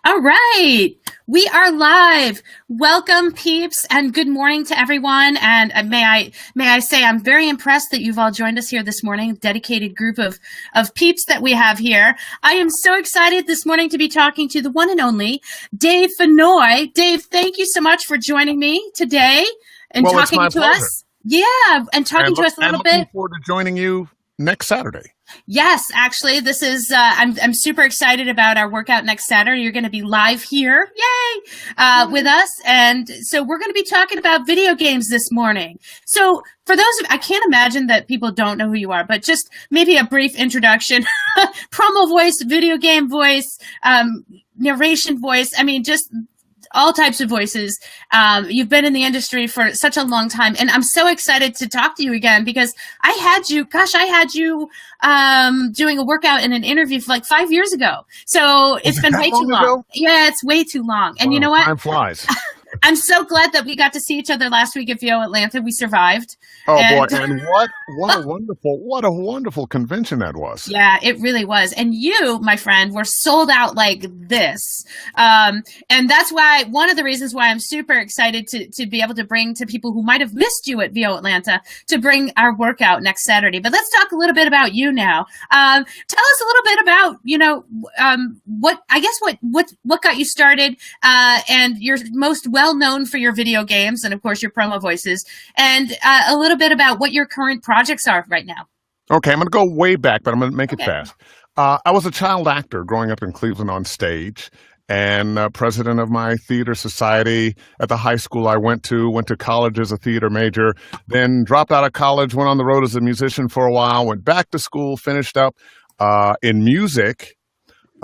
All right, we are live. Welcome, peeps, and good morning to everyone. And may I say, I'm very impressed that you've all joined us here this morning. Dedicated group of peeps that we have here. I am so excited this morning to be talking to the one and only Dave Fennoy. Dave, thank you so much for joining me today and talking to us. Yeah, and talking to us a little bit. I'm looking forward to joining you next Saturday. Yes, actually, this is, I'm super excited about our workout next Saturday. You're going to be live here, yay, with us. And so we're going to be talking about video games this morning. So for those I can't imagine that people don't know who you are, but just maybe a brief introduction, promo voice, video game voice, narration voice. I mean, just all types of voices. You've been in the industry for such a long time, and I'm so excited to talk to you again because I had you doing a workout in an interview for like 5 years ago. So it's been way too long. Yeah, it's way too long. And you know what? Time flies. I'm so glad that we got to see each other last week at VO Atlanta. We survived. Oh boy! And what a wonderful convention that was. Yeah, it really was. And you, my friend, were sold out like this. And that's why one of the reasons why I'm super excited to be able to bring to people who might have missed you at VO Atlanta to bring our workout next Saturday. But let's talk a little bit about you now. Tell us a little bit about what got you started, and you're most well known for your video games and, of course, your promo voices, and a little bit about what your current projects are right now. Okay, I'm going to go way back, but I'm going to make it fast. I was a child actor growing up in Cleveland on stage, and president of my theater society at the high school I went to college as a theater major, then dropped out of college, went on the road as a musician for a while, went back to school, finished up in music,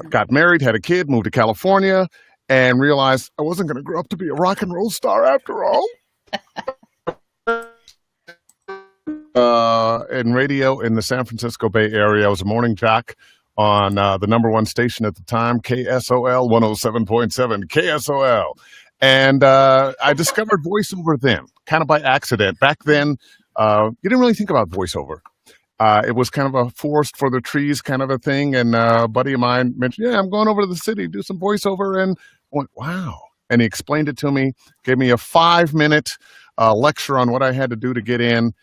got married, had a kid, moved to California, and realized I wasn't going to grow up to be a rock and roll star after all. In radio in the San Francisco Bay Area, I was a morning jock on the number one station at the time, KSOL 107.7, KSOL. And I discovered voiceover then, kind of by accident. Back then, you didn't really think about voiceover. It was kind of a forest for the trees kind of a thing. And a buddy of mine mentioned, I'm going over to the city, do some voiceover. And I went, wow. And he explained it to me, gave me a 5-minute lecture on what I had to do to get in,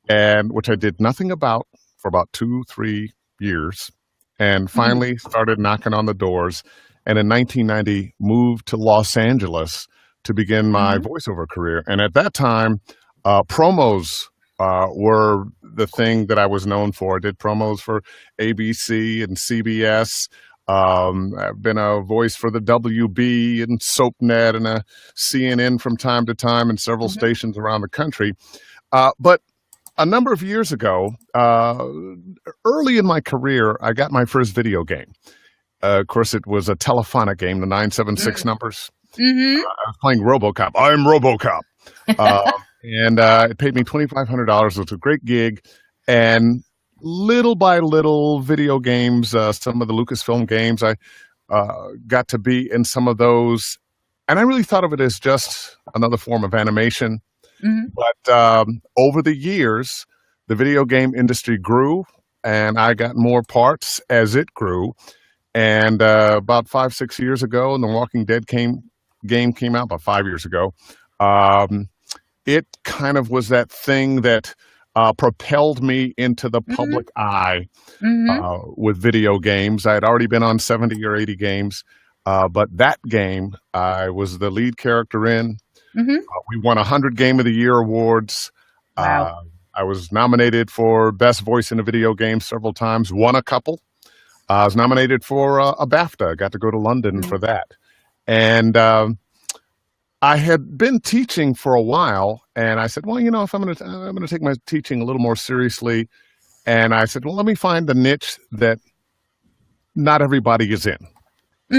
and which I did nothing about for about 2-3 years. And finally started knocking on the doors. And in 1990, moved to Los Angeles to begin my voiceover career. And at that time, promos were the thing that I was known for. I did promos for ABC and CBS. I've been a voice for the WB and SoapNet and a CNN from time to time in several stations around the country. But a number of years ago, early in my career, I got my first video game. Of course, it was a telephonic game, the 976 numbers. I was playing RoboCop. I'm RoboCop. And it paid me $2,500. It was a great gig. And little by little, video games, some of the Lucasfilm games, I got to be in some of those. And I really thought of it as just another form of animation. But over the years, the video game industry grew, and I got more parts as it grew. And about 5-6 years ago, and the Walking Dead game came out about 5 years ago. It kind of was that thing that propelled me into the public eye with video games. I had already been on 70 or 80 games, but that game I was the lead character in. We won 100 Game of the Year awards. Wow. I was nominated for Best Voice in a Video Game several times, won a couple. I was nominated for a BAFTA. Got to go to London for that. And I had been teaching for a while, and I said, well, if I'm going to take my teaching a little more seriously. And I said, well, let me find the niche that not everybody is in.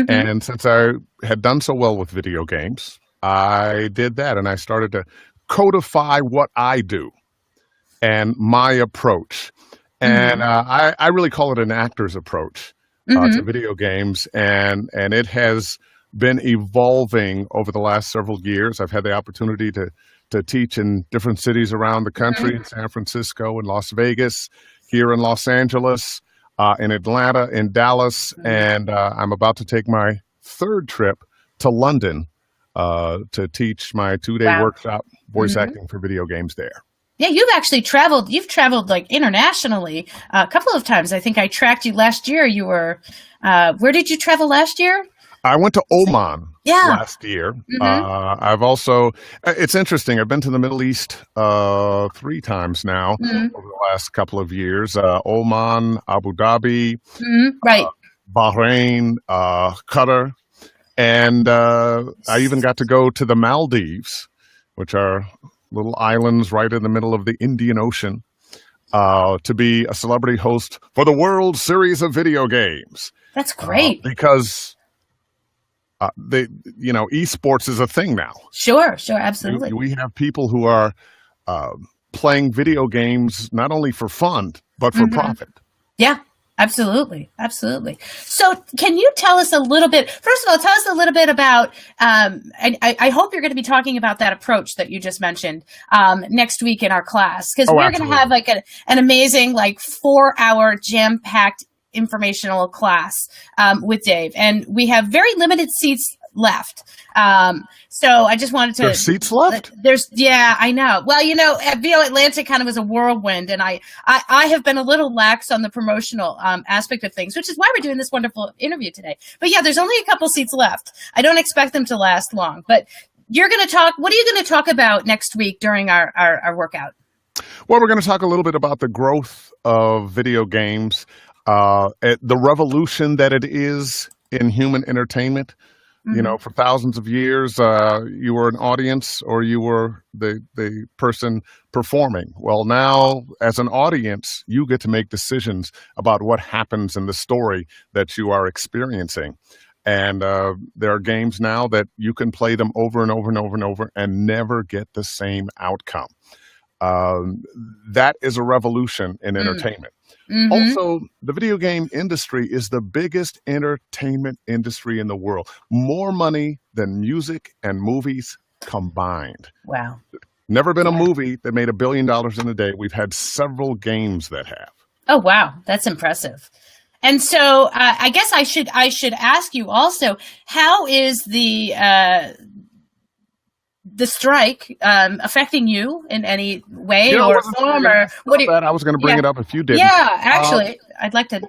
And since I had done so well with video games, I did that, and I started to codify what I do and my approach. And I really call it an actor's approach to video games, and it has been evolving over the last several years. I've had the opportunity to teach in different cities around the country, in San Francisco, in Las Vegas, here in Los Angeles, in Atlanta, in Dallas, and I'm about to take my third trip to London to teach my 2-day Wow. workshop, voice acting for video games there. Yeah, you've actually traveled. You've traveled like internationally a couple of times. I think I tracked you last year. You were, where did you travel last year? I went to Oman Yeah. last year. I've also, it's interesting, I've been to the Middle East 3 times now over the last couple of years. Oman, Abu Dhabi, Right. Bahrain, Qatar, and I even got to go to the Maldives, which are little islands right in the middle of the Indian Ocean, to be a celebrity host for the World Series of Video Games. That's great. Because esports is a thing now. Sure, absolutely. We have people who are playing video games not only for fun but for profit. Yeah, absolutely. So, can you tell us a little bit? First of all, tell us a little bit about. I hope you're going to be talking about that approach that you just mentioned next week in our class, because we're going to have like an amazing 4-hour jam-packed informational class with Dave, and we have very limited seats left. So I just wanted to. There's seats left? Yeah, I know. Well, VO Atlantic kind of was a whirlwind, and I have been a little lax on the promotional aspect of things, which is why we're doing this wonderful interview today. But yeah, there's only a couple seats left. I don't expect them to last long, but you're going to talk. What are you going to talk about next week during our workout? Well, we're going to talk a little bit about the growth of video games. The revolution that it is in human entertainment. For thousands of years, you were an audience or you were the person performing. Well, now as an audience, you get to make decisions about what happens in the story that you are experiencing. And there are games now that you can play them over and over and over and over and never get the same outcome. That is a revolution in entertainment. Also, the video game industry is the biggest entertainment industry in the world. More money than music and movies combined. Wow. Never been a movie that made $1 billion in a day. We've had several games that have. Oh, wow. That's impressive. And so I guess I should ask you also, how is the strike affecting you in any way or form? Or what do you, I was going to bring it up if you didn't. Yeah, actually, I'd like to.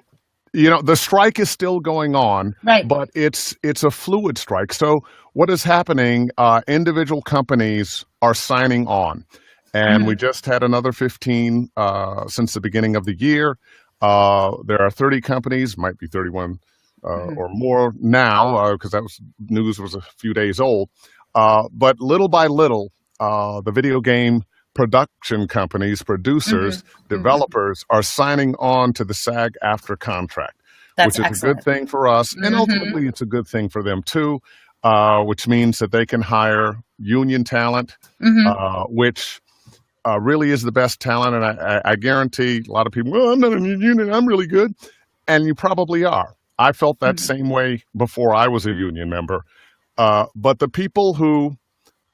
The strike is still going on, right? But it's a fluid strike. So what is happening? Individual companies are signing on, and we just had another 15 since the beginning of the year. There are 30 companies, might be 31 or more now, because news was a few days old. But little by little, the video game production companies, producers, developers are signing on to the SAG-AFTRA contract, which is a good thing for us. And ultimately, it's a good thing for them, too, which means that they can hire union talent, which really is the best talent. And I guarantee a lot of people, well, I'm not in a union, I'm really good. And you probably are. I felt that same way before I was a union member. But the people who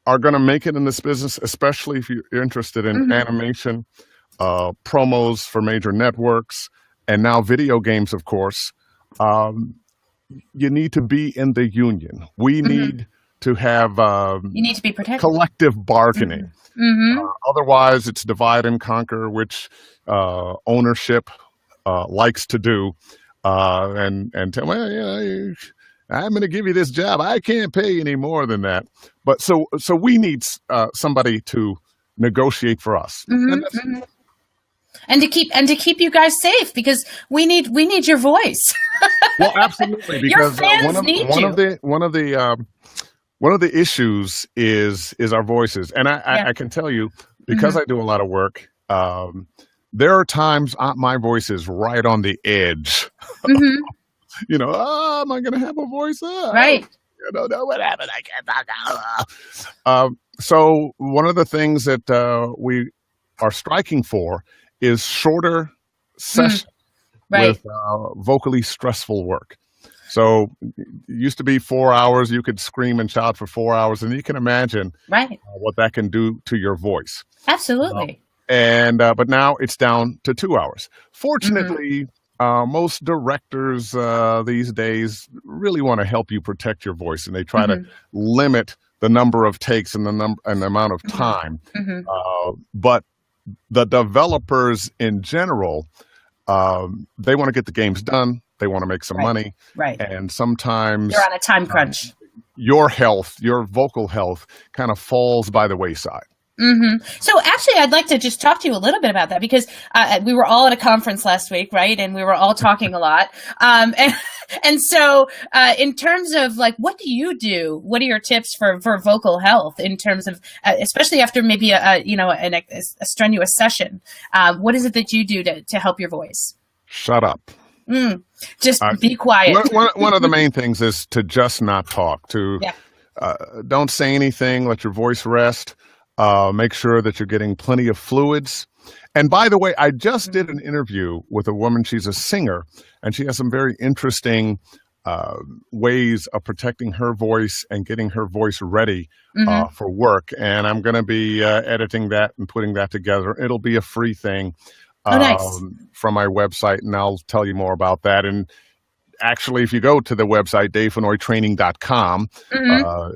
are going to make it in this business, especially if you're interested in animation, promos for major networks, and now video games, of course, you need to be in the union. We need to have you need to be protected. Collective bargaining. Otherwise, it's divide and conquer, which ownership likes to do, and tell me, I'm going to give you this job. I can't pay any more than that. But so we need somebody to negotiate for us, and to keep you guys safe, because we need your voice. Well, absolutely, because one of the issues is our voices, and I can tell you, because I do a lot of work. There are times my voice is right on the edge. Am I going to have a voice? Right. I don't know what happened. I can't talk. So one of the things that we are striking for is shorter sessions with vocally stressful work. So it used to be 4 hours. You could scream and shout for 4 hours, and you can imagine what that can do to your voice. Absolutely. But now it's down to 2 hours. Fortunately, most directors these days really want to help you protect your voice, and they try to limit the number of takes and the amount of time. But the developers in general, they want to get the games done. They want to make some money. Right. And sometimes they're on a time crunch. Your health, your vocal health kind of falls by the wayside. So actually, I'd like to just talk to you a little bit about that, because we were all at a conference last week, right? And we were all talking a lot. And so in terms of like, what do you do? What are your tips for vocal health in terms of, especially after maybe a strenuous session? What is it that you do to help your voice? Shut up. Just be quiet. One of the main things is to just not talk. Don't say anything. Let your voice rest. Make sure that you're getting plenty of fluids. And by the way, I just did an interview with a woman. She's a singer, and she has some very interesting ways of protecting her voice and getting her voice ready for work. And I'm going to be editing that and putting that together. It'll be a free thing from my website, and I'll tell you more about that. And actually, if you go to the website, davefennoytraining.com,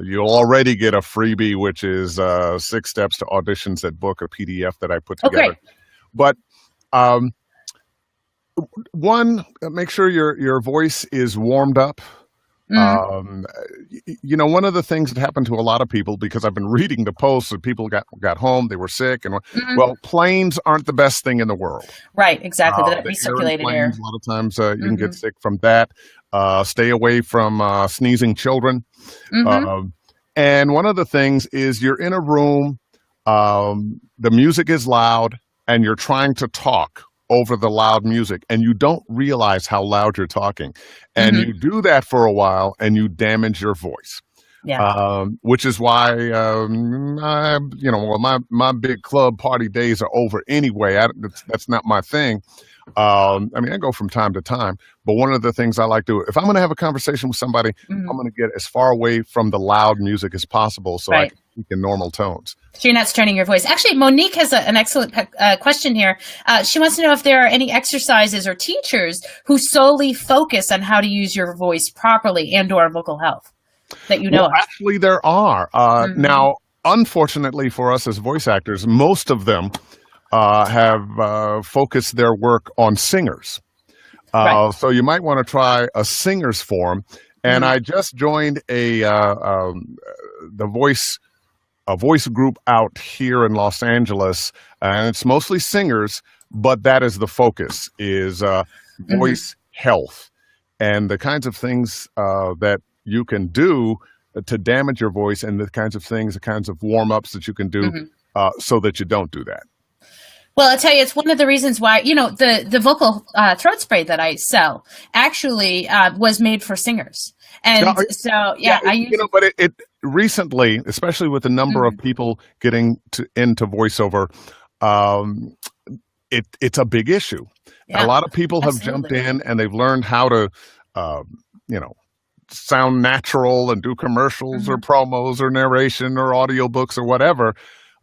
you'll already get a freebie, which is 6 Steps to Auditions That Book, a PDF that I put together. Okay. But one, make sure your voice is warmed up. One of the things that happened to a lot of people, because I've been reading the posts that people got home, they were sick, and well, planes aren't the best thing in the world. Right, exactly. That recirculated air. A lot of times you can get sick from that. Stay away from sneezing children. And one of the things is you're in a room, the music is loud, and you're trying to talk over the loud music, and you don't realize how loud you're talking, and you do that for a while, and you damage your voice. Which is why my big club party days are over anyway. That's not my thing. I go from time to time, but one of the things I like to do, if I'm going to have a conversation with somebody, I'm going to get as far away from the loud music as possible, so I can speak in normal tones. So you're not straining your voice. Actually, Monique has an excellent question here. She wants to know if there are any exercises or teachers who solely focus on how to use your voice properly and/or vocal health that you know of. Actually, there are. Now, unfortunately for us as voice actors, most of them have focused their work on singers. So you might want to try a singer's form. And I just joined a voice group out here in Los Angeles, and it's mostly singers, but that is the focus, is voice health and the kinds of things that you can do to damage your voice, and the kinds of warm-ups that you can do so that you don't do that. Well, I'll tell you, it's one of the reasons why, the vocal throat spray that I sell actually was made for singers. And I use but it recently, especially with the number of people getting into voiceover, it's a big issue. A lot of people have jumped in, and they've learned how to, sound natural and do commercials or promos or narration or audiobooks or whatever.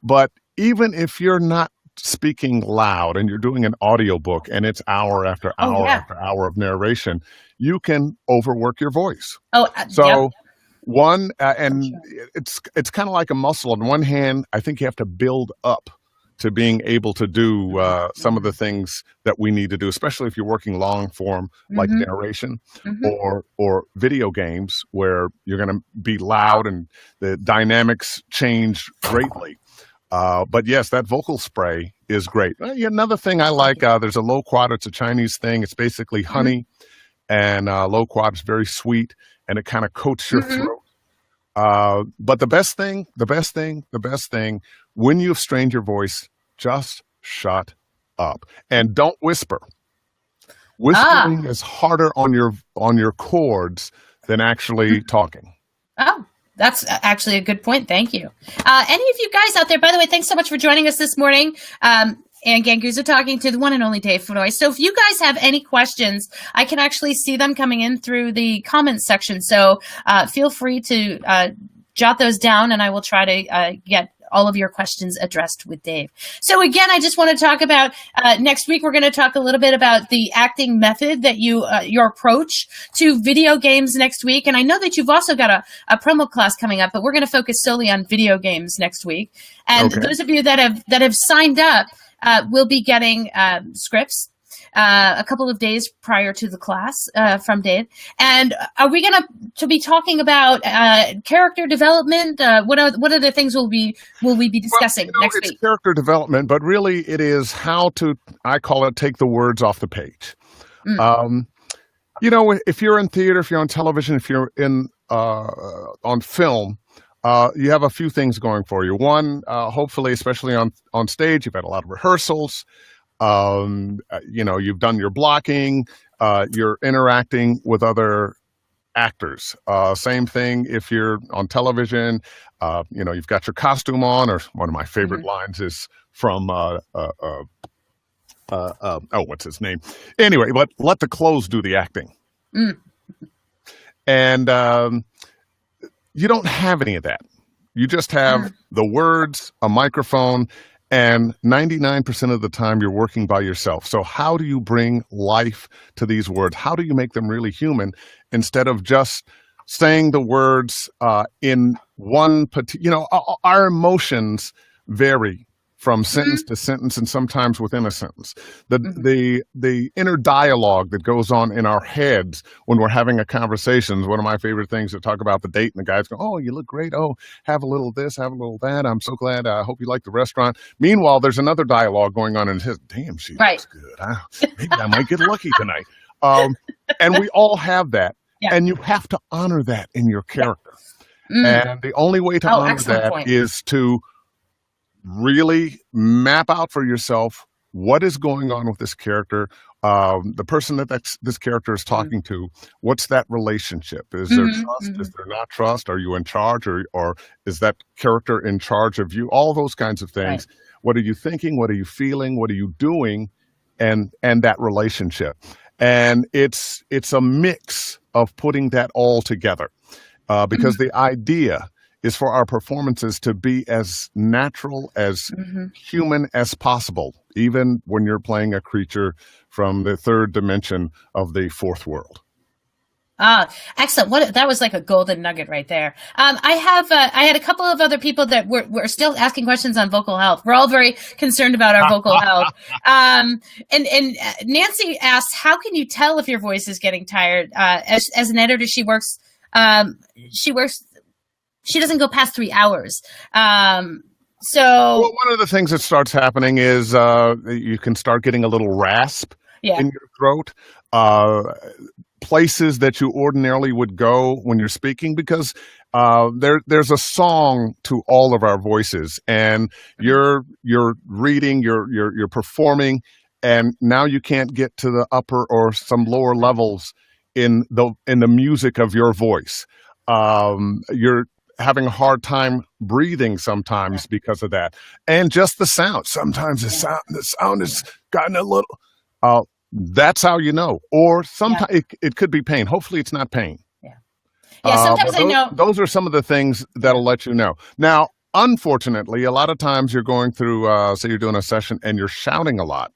But even if you're not speaking loud and you're doing an audiobook and it's hour after hour after hour of narration, you can overwork your voice. It's kind of like a muscle. On one hand, I think you have to build up to being able to do some of the things that we need to do, especially if you're working long form like narration or video games, where you're going to be loud and the dynamics change greatly. But yes, that vocal spray is great. Another thing I like, there's a loquat. It's a Chinese thing. It's basically honey, and loquat is very sweet, and it kind of coats your throat. But the best thing, when you've strained your voice, just shut up and don't whisper. Whispering is harder on your cords than actually talking. Oh. That's actually a good point. Thank you. Any of you guys out there, by the way, thanks so much for joining us this morning. And Ganguza talking to the one and only Dave Fennoy. So if you guys have any questions, I can actually see them coming in through the comments section. So feel free to jot those down, and I will try to get all of your questions addressed with Dave. So again, I just want to talk about next week. We're going to talk a little bit about the acting method that your approach to video games next week. And I know that you've also got a promo class coming up, but we're going to focus solely on video games next week. And those of you that have signed up will be getting scripts a couple of days prior to the class from Dave. And are we going to be talking about character development? What other things will we be discussing next week? It's character development, but really it is how to, I call it, take the words off the page. If you're in theater, if you're on television, if you're in on film, you have a few things going for you. One, hopefully, especially on stage, you've had a lot of rehearsals. You've done your blocking, you're interacting with other actors. Same thing if you're on television, you've got your costume on, or one of my favorite lines is from, what's his name? Anyway, let the clothes do the acting. And you don't have any of that. You just have the words, a microphone, and 99% of the time you're working by yourself. So how do you bring life to these words? How do you make them really human instead of just saying the words in one particular, our emotions vary from sentence to sentence and sometimes within a sentence. The inner dialogue that goes on in our heads when we're having a conversation is one of my favorite things to talk about the date, and the guys go, oh, you look great. Oh, have a little this, have a little that. I'm so glad. I hope you like the restaurant. Meanwhile, there's another dialogue going on in his, damn, she looks good. Maybe I might get lucky tonight. And we all have that. Yeah. And you have to honor that in your character. And the only way to honor that is to really map out for yourself what is going on with this character, the person this character is talking to. What's that relationship? Is there trust? Is there not trust? Are you in charge, or is that character in charge of you? All those kinds of things. Right. What are you thinking? What are you feeling? What are you doing? And that relationship. And it's a mix of putting that all together, because the idea is for our performances to be as natural, as human as possible, even when you're playing a creature from the third dimension of the fourth world. Excellent. That was like a golden nugget right there. I had a couple of other people that were still asking questions on vocal health. We're all very concerned about our vocal health. And Nancy asked, how can you tell if your voice is getting tired? As an editor, she doesn't go past 3 hours. One of the things that starts happening is you can start getting a little rasp in your throat. Places that you ordinarily would go when you're speaking, because there's a song to all of our voices, and you're reading, you're performing, and now you can't get to the upper or some lower levels in the music of your voice. You're having a hard time breathing sometimes because of that, and just the sound. Sometimes the sound has gotten a little. That's how you know. Or sometimes it could be pain. Hopefully, it's not pain. Sometimes I know. Those are some of the things that'll let you know. Now, unfortunately, a lot of times you're going through, say you're doing a session and you're shouting a lot.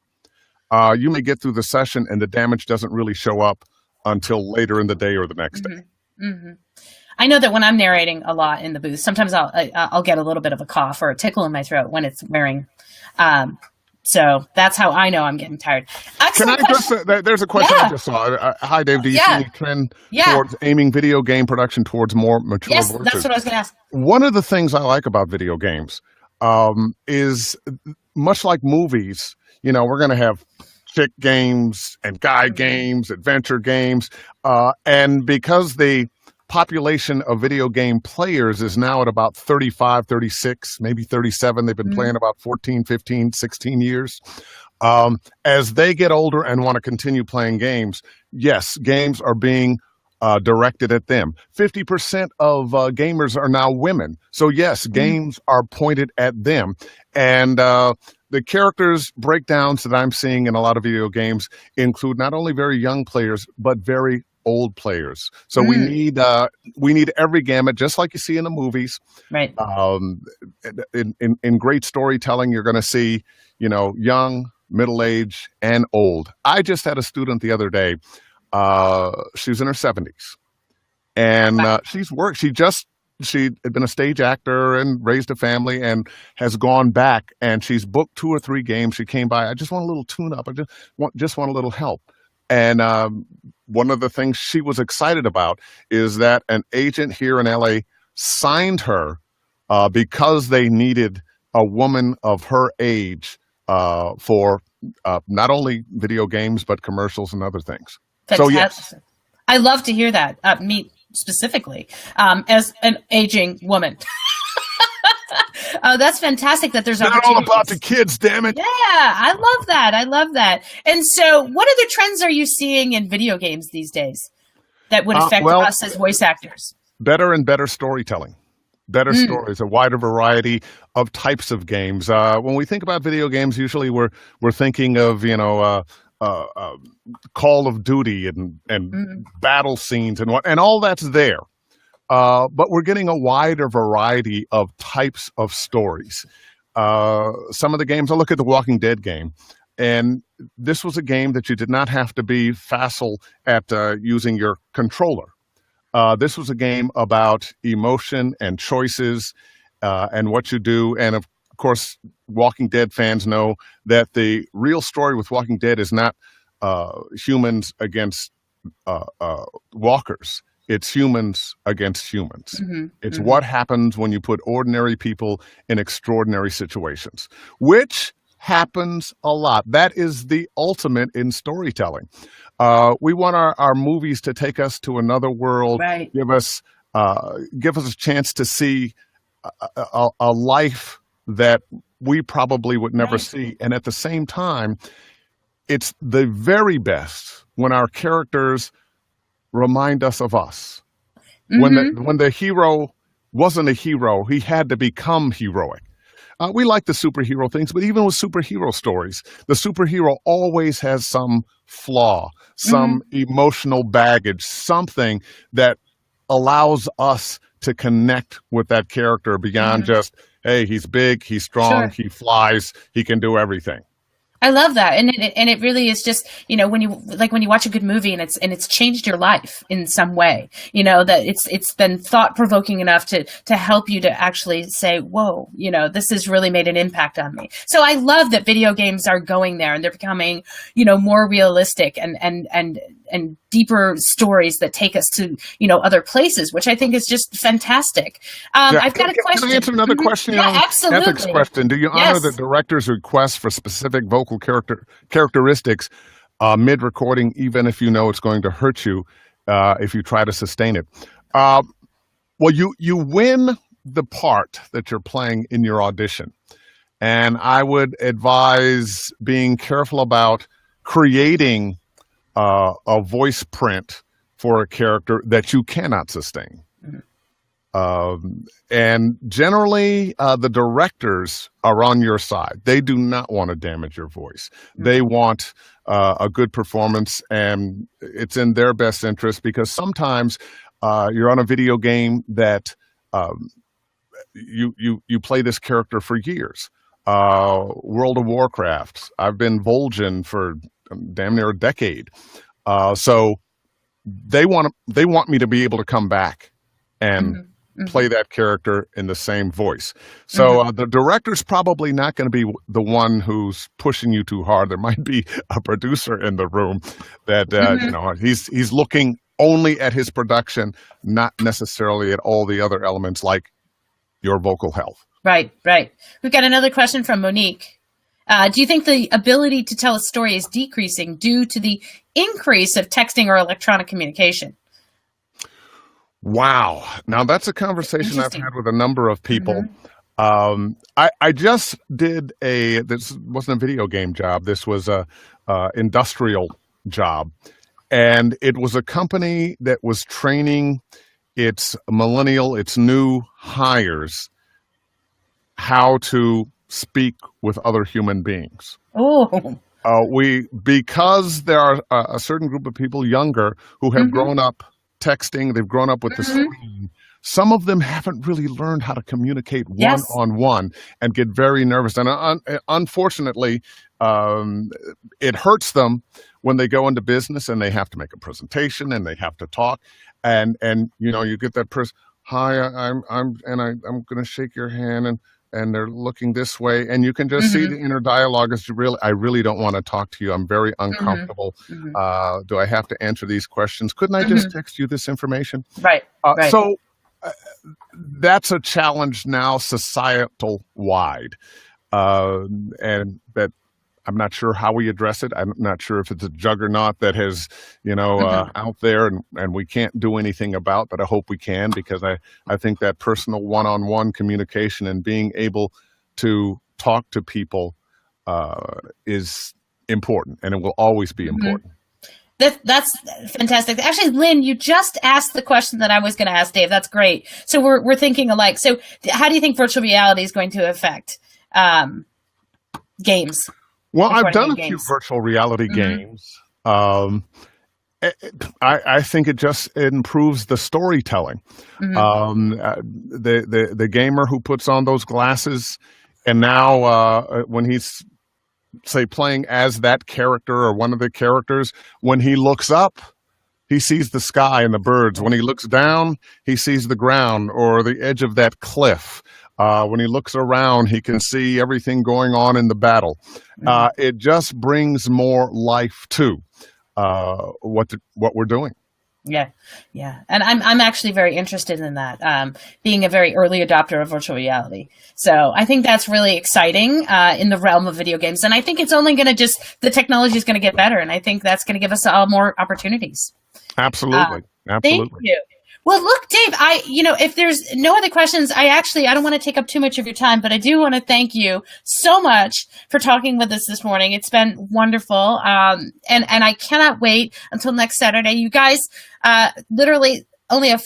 You may get through the session and the damage doesn't really show up until later in the day or the next day. I know that when I'm narrating a lot in the booth, sometimes I'll get a little bit of a cough or a tickle in my throat when it's wearing. So that's how I know I'm getting tired. Excellent. There's a question I just saw. Hi, Dave. Do you see any trend towards aiming video game production towards more mature voices? Yes, that's what I was going to ask. One of the things I like about video games is, much like movies, we're going to have chick games and guy games, adventure games. And because the population of video game players is now at about 35, 36, maybe 37. They've been playing about 14, 15, 16 years. As they get older and want to continue playing games, yes, games are being directed at them. 50% of gamers are now women. So yes, games are pointed at them. And the characters breakdowns that I'm seeing in a lot of video games include not only very young players, but very old players. So we need every gamut, just like you see in the movies. Right. In great storytelling, you're going to see, young, middle age, and old. I just had a student the other day. She was in her 70s, and she's worked. She had been a stage actor and raised a family and has gone back, and she's booked 2 or 3 games. She came by. I just want a little tune-up. I just want a little help. And one of the things she was excited about is that an agent here in LA signed her because they needed a woman of her age for not only video games, but commercials and other things. Fantastic. So, yes. I love to hear that. Me specifically, as an aging woman. That's fantastic that there's not all about the kids, damn it. Yeah, I love that. I love that. And so what other trends are you seeing in video games these days that would affect us as voice actors? Better and better storytelling. Better stories, a wider variety of types of games. When we think about video games, usually we're thinking of, Call of Duty and battle scenes and all that's there. But we're getting a wider variety of types of stories. Some of the games, I look at the Walking Dead game, and this was a game that you did not have to be facile at using your controller. This was a game about emotion and choices and what you do. And of course, Walking Dead fans know that the real story with Walking Dead is not humans against walkers. It's humans against humans. It's what happens when you put ordinary people in extraordinary situations, which happens a lot. That is the ultimate in storytelling. We want our movies to take us to another world, right. give us a chance to see a life that we probably would never see. And at the same time, it's the very best when our characters remind us of us. When the hero wasn't a hero, he had to become heroic. We like the superhero things, but even with superhero stories, the superhero always has some flaw, some emotional baggage, something that allows us to connect with that character beyond just, hey, he's big, he's strong, he flies, he can do everything. I love that, and it really is just, when you watch a good movie and it's changed your life in some way, that it's been thought provoking enough to help you to actually say, whoa, this has really made an impact on me. So I love that video games are going there and they're becoming more realistic and deeper stories that take us to other places, which I think is just fantastic. I've got a question. Can I answer another question? Yeah, absolutely. Ethics question. Do you honor the director's request for specific vocal characteristics mid-recording, even if you know it's going to hurt you if you try to sustain it? Well, you win the part that you're playing in your audition, and I would advise being careful about creating a voice print for a character that you cannot sustain. And generally, the directors are on your side. They do not want to damage your voice. They want a good performance, and it's in their best interest because sometimes you're on a video game that you play this character for years. World of Warcraft, I've been Vol'jin for damn near a decade. So they want me to be able to come back and play that character in the same voice. So the director's probably not going to be the one who's pushing you too hard. There might be a producer in the room that he's looking only at his production, not necessarily at all the other elements like your vocal health. Right. We've got another question from Monique. Do you think the ability to tell a story is decreasing due to the increase of texting or electronic communication? Wow. Now, that's a conversation I've had with a number of people. I just did this wasn't a video game job. This was a industrial job. And it was a company that was training its new hires how to speak with other human beings. Oh. Because there are a certain group of people younger who have grown up texting, they've grown up with the screen. Some of them haven't really learned how to communicate one-on-one and get very nervous. And unfortunately, it hurts them when they go into business and they have to make a presentation and they have to talk. And you get that person, hi, I'm going to shake your hand, and they're looking this way, and you can just see the inner dialogue is I really don't want to talk to you. I'm very uncomfortable. Do I have to answer these questions? Couldn't I just text you this information? Right. So that's a challenge now, societal wide, and that I'm not sure how we address it. I'm not sure if it's a juggernaut that has, out there and we can't do anything about, but I hope we can, because I think that personal one-on-one communication and being able to talk to people is important, and it will always be important. That's fantastic. Actually, Lynn, you just asked the question that I was going to ask Dave. That's great. So we're thinking alike. So how do you think virtual reality is going to affect games? Well, I've done a few virtual reality games. I think it improves the storytelling. The gamer who puts on those glasses, and now when he's, say, playing as that character or one of the characters, when he looks up, he sees the sky and the birds. When he looks down, he sees the ground or the edge of that cliff. When he looks around, he can see everything going on in the battle. It just brings more life to what we're doing. Yeah. And I'm actually very interested in that, being a very early adopter of virtual reality. So I think that's really exciting in the realm of video games. And I think it's only going to the technology is going to get better. And I think that's going to give us all more opportunities. Absolutely. Thank you. Well, look, Dave, if there's no other questions, I don't want to take up too much of your time, but I do want to thank you so much for talking with us this morning. It's been wonderful. And I cannot wait until next Saturday. You guys, literally only a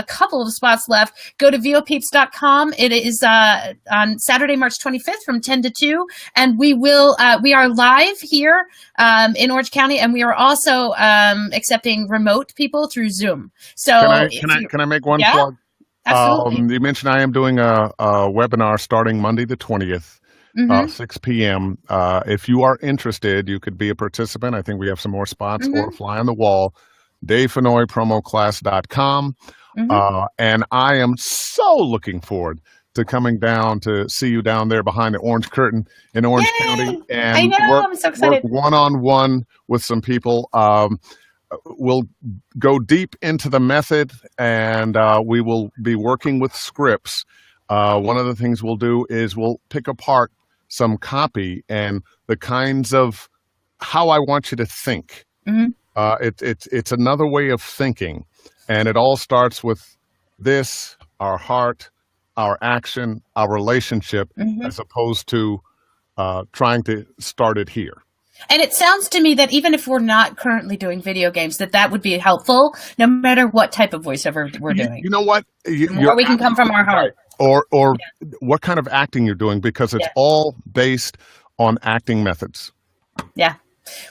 couple of spots left. Go to vopeeps.com. It is on Saturday, March 25th from 10 to 2. And we are live here in Orange County, and we are also accepting remote people through Zoom. So can I make one plug? Absolutely. You mentioned I am doing a webinar starting Monday the 20th. 6 p.m. If you are interested, you could be a participant. I think we have some more spots, or fly on the wall. Dave Fennoy, promoclass.com. And I am so looking forward to coming down to see you down there behind the orange curtain in Orange County, and I'm so excited. work one-on-one with some people. We'll go deep into the method, and we will be working with scripts. One of the things we'll do is we'll pick apart some copy and the kinds of how I want you to think. It's another way of thinking, and it all starts with this: our heart, our action, our relationship, as opposed to trying to start it here. And it sounds to me that even if we're not currently doing video games, that would be helpful, no matter what type of voiceover we're doing. You know what? Or we can come from our heart. Or what kind of acting you're doing, because it's all based on acting methods. Yeah.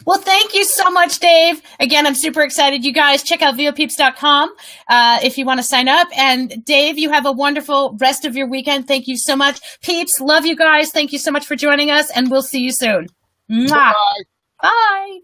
Well, thank you so much, Dave. Again, I'm super excited. You guys check out vopeeps.com if you want to sign up. And Dave, you have a wonderful rest of your weekend. Thank you so much. Peeps, love you guys. Thank you so much for joining us, and we'll see you soon. Mwah. Bye. Bye.